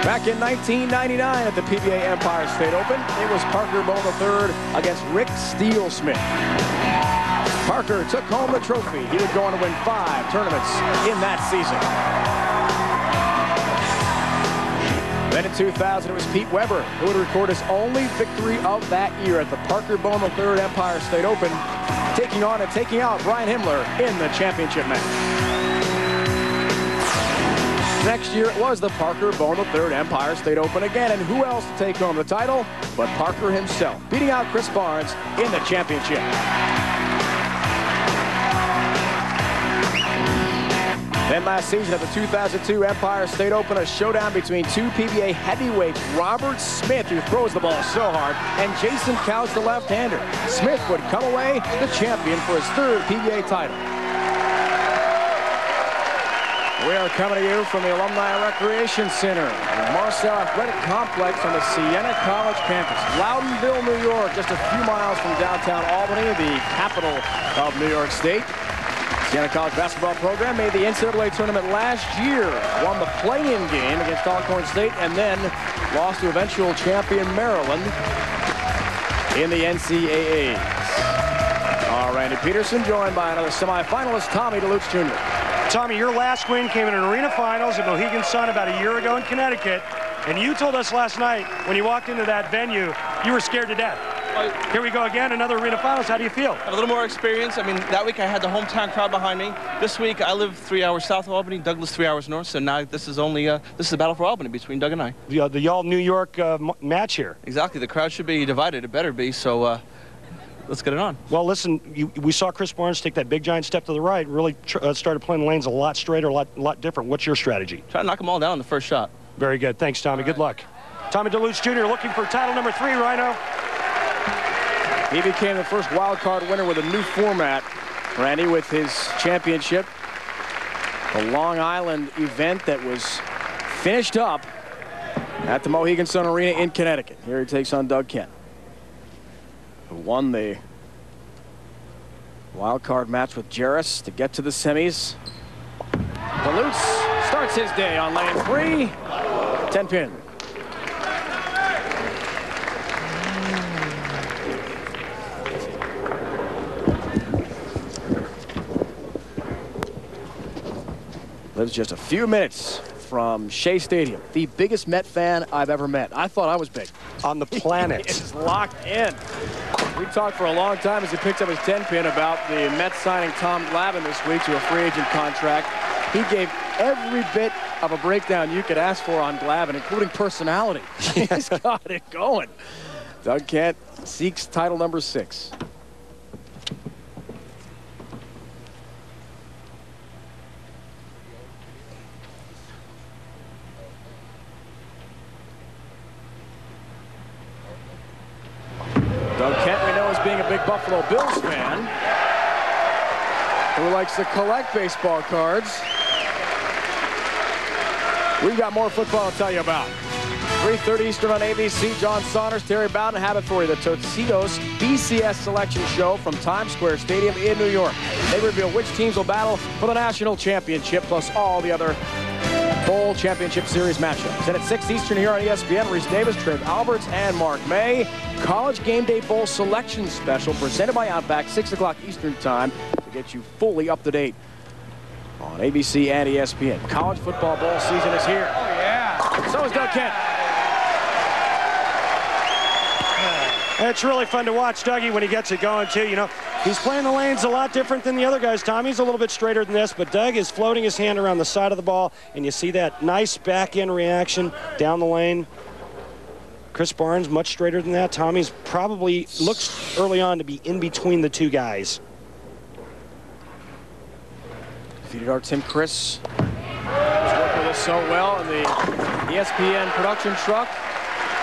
Back in 1999 at the PBA Empire State Open, it was Parker Bowe III against Rick Steele-Smith. Parker took home the trophy. He would go on to win 5 tournaments in that season. Then in 2000, it was Pete Weber who would record his only victory of that year at the Parker Bowe III Empire State Open, taking on and taking out Brian Himmler in the championship match. Next year, it was the Parker Bowe III Empire State Open again, and who else to take home the title but Parker himself, beating out Chris Barnes in the championship. Then last season at the 2002 Empire State Open, a showdown between 2 PBA heavyweights, Robert Smith, who throws the ball so hard, and Jason Couch, the left-hander. Smith would come away the champion for his 3rd PBA title. We are coming to you from the Alumni Recreation Center, the Marcel Athletic Complex on the Siena College campus. Loudonville, New York, just a few miles from downtown Albany, the capital of New York State. Siena College basketball program made the NCAA tournament last year, won the play-in game against Alcorn State, and then lost to eventual champion Maryland in the NCAAs. Randy Peterson, joined by another semifinalist, Tommy DeLutz Jr. Tommy, your last win came in an arena finals at Mohegan Sun about a year ago in Connecticut, and you told us last night when you walked into that venue, you were scared to death. Here we go again, another arena finals. How do you feel? A little more experience. I mean, that week I had the hometown crowd behind me. This week I live 3 hours south of Albany, Doug lives 3 hours north, so now this is only this is a battle for Albany between Doug and I. The y'all-New York match here. Exactly. The crowd should be divided. It better be, so let's get it on. Well, listen, we saw Chris Barnes take that big giant step to the right, really started playing the lanes a lot straighter, a lot different. What's your strategy? Try to knock them all down in the first shot. Very good. Thanks, Tommy. Good luck. Tommy DeLutz Jr. looking for title number 3, Rhino. He became the first wild card winner with a new format, Randy, with his championship. The Long Island event that was finished up at the Mohegan Sun Arena in Connecticut. Here he takes on Doug Kent, who won the wild card match with Jarris to get to the semis. DeLutz starts his day on lane 3, 10-pin. Lives just a few minutes from Shea Stadium, the biggest Met fan I've ever met. I thought I was big. On the planet. It's locked in. We talked for a long time as he picked up his 10-pin about the Mets signing Tom Glavine this week to a free agent contract. He gave every bit of a breakdown you could ask for on Glavine, including personality. He's got it going. Doug Kent seeks title number 6. Doug Kent, we know, as being a big Buffalo Bills fan who likes to collect baseball cards. We've got more football to tell you about. 3:30 Eastern on ABC. John Saunders, Terry Bowden have it for you. The Tostitos BCS Selection Show from Times Square Stadium in New York. They reveal which teams will battle for the national championship, plus all the other Bowl Championship Series matchups. And at 6 Eastern here on ESPN, Reese Davis, Trent Alberts, and Mark May. College Game Day Bowl Selection Special presented by Outback, 6 o'clock Eastern Time to get you fully up to date on ABC and ESPN. College football bowl season is here. Oh, yeah. So is Doug Kent. It's really fun to watch Dougie when he gets it going, too. You know, he's playing the lanes a lot different than the other guys. Tommy's a little bit straighter than this, but Doug is floating his hand around the side of the ball, and you see that nice back-end reaction down the lane. Chris Barnes, much straighter than that. Tommy's probably looks early on to be in between the two guys. Defeated our Tim Chris. Was working with us so well in the ESPN production truck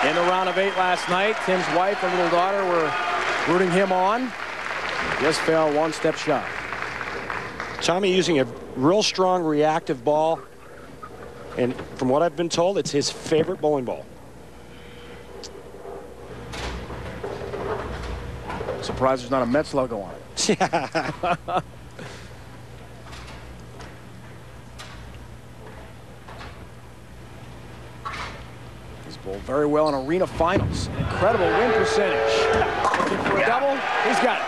in the round of 8 last night. Tim's wife and little daughter were rooting him on. Just fell one step shy. Tommy using a real strong reactive ball, and from what I've been told, it's his favorite bowling ball. Surprised there's not a Mets logo on it. Yeah. Bowled very well in arena finals. Incredible win percentage. Looking for a double. He's got it.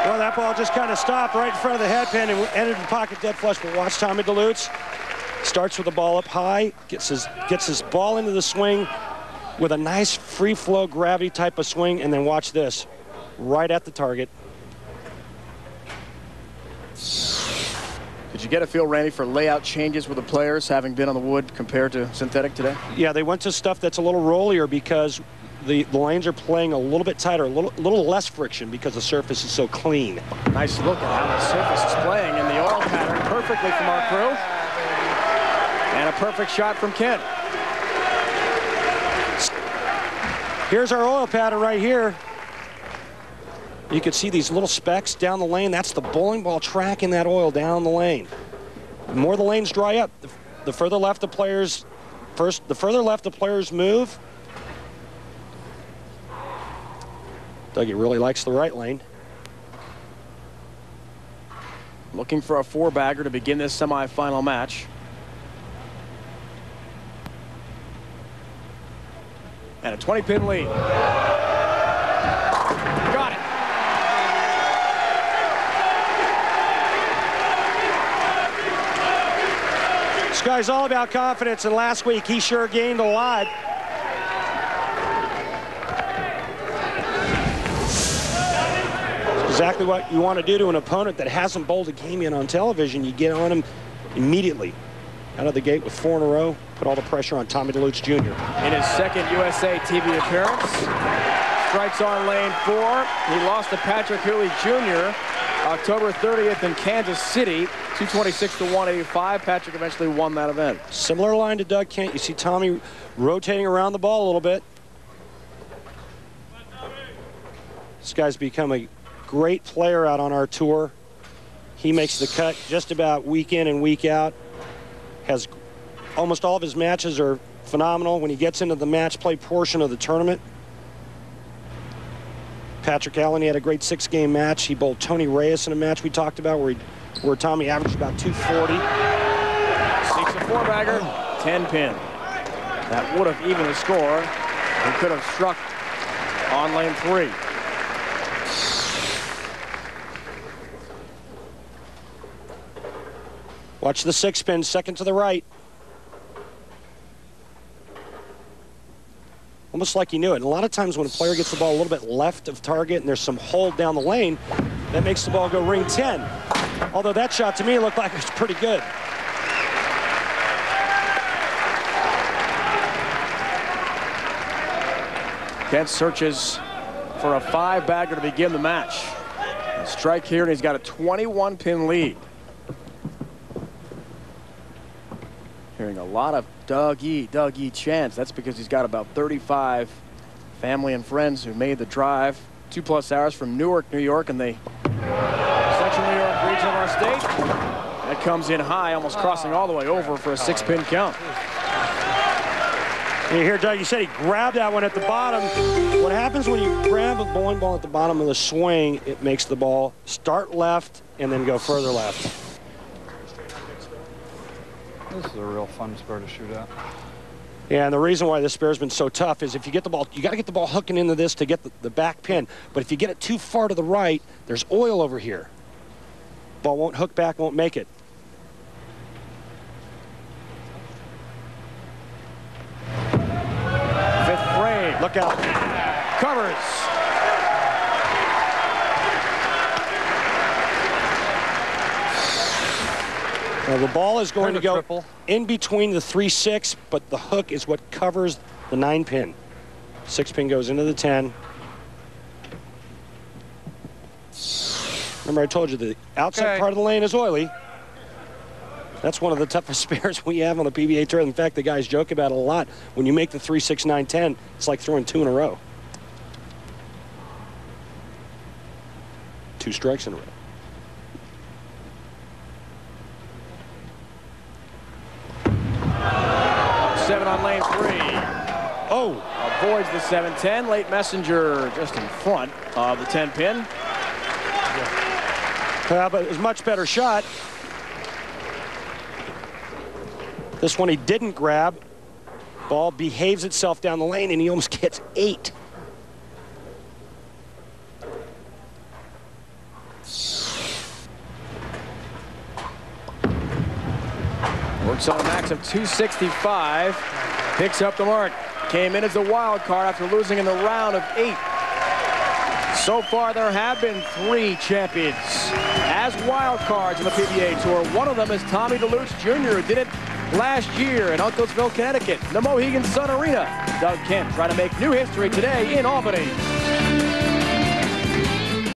Well, that ball just kind of stopped right in front of the head pin and entered the pocket dead flush. But watch Tommy DeLutz. Starts with the ball up high, gets his ball into the swing with a nice free flow gravity type of swing, and then watch this, right at the target. Did you get a feel, Randy, for layout changes with the players having been on the wood compared to synthetic today? Yeah, they went to stuff that's a little rollier because the lanes are playing a little bit tighter, a little less friction because the surface is so clean. Nice look at how the surface is playing in the oil pattern perfectly from our crew. And a perfect shot from Kent. Here's our oil pattern right here. You can see these little specks down the lane. That's the bowling ball tracking that oil down the lane. The more the lanes dry up, the further left the players move. Dougie really likes the right lane. Looking for a four-bagger to begin this semifinal match. And a 20-pin lead. Got it. This guy's all about confidence, and last week he sure gained a lot. It's exactly what you want to do to an opponent that hasn't bowled a game yet on television. You get on him immediately. Out of the gate with 4 in a row, put all the pressure on Tommy DeLutz Jr. In his second USA TV appearance, strikes on lane 4. He lost to Patrick Huey Jr. October 30th in Kansas City, 226 to 185. Patrick eventually won that event. Similar line to Doug Kent. You see Tommy rotating around the ball a little bit. This guy's become a great player out on our tour. He makes the cut just about week in and week out. Has almost all of his matches are phenomenal when he gets into the match play portion of the tournament. Patrick Allen, he had a great 6-game match. He bowled Tony Reyes in a match we talked about where Tommy averaged about 240. Seeks a four-bagger, 10-pin. That would have evened the score. He could have struck on lane 3. Watch the 6-pin, second to the right. Almost like he knew it. And a lot of times when a player gets the ball a little bit left of target and there's some hold down the lane, that makes the ball go ring 10. Although that shot to me looked like it was pretty good. Kent searches for a 5-bagger to begin the match. A strike here, and he's got a 21-pin lead. Hearing a lot of Dougie chants. That's because he's got about 35 family and friends who made the drive 2+ hours from Newark, New York, and the Central New York region of our state. That comes in high, almost crossing all the way over for a 6-pin count. And you hear Dougie said he grabbed that one at the bottom. What happens when you grab a bowling ball at the bottom of the swing, it makes the ball start left and then go further left. This is a real fun spur to shoot at. Yeah, and the reason why this spear's been so tough is if you get the ball, you got to get the ball hooking into this to get the back pin. But if you get it too far to the right, there's oil over here. Ball won't hook back, won't make it. Fifth frame. Look out. Covers. Now the ball is going to go triple in between the 3-6, but the hook is what covers the 9-pin. 6-pin goes into the 10. Remember I told you the outside part of the lane is oily. That's one of the toughest spares we have on the PBA tour. In fact, the guys joke about it a lot. When you make the 3, 6, 9, 10, it's like throwing 2 in a row. 2 strikes in a row. Seven on lane 3. Oh! Avoids the 7-10. Late messenger just in front of the 10-pin. But it was a much better shot. This one he didn't grab. Ball behaves itself down the lane, and he almost gets 8. Works on a max of 265. Picks up the mark. Came in as the wild card after losing in the round of 8. So far, there have been 3 champions as wild cards in the PBA Tour. One of them is Tommy DeLutz Jr., who did it last year in Unclesville, Connecticut, the Mohegan Sun Arena. Doug Kent trying to make new history today in Albany.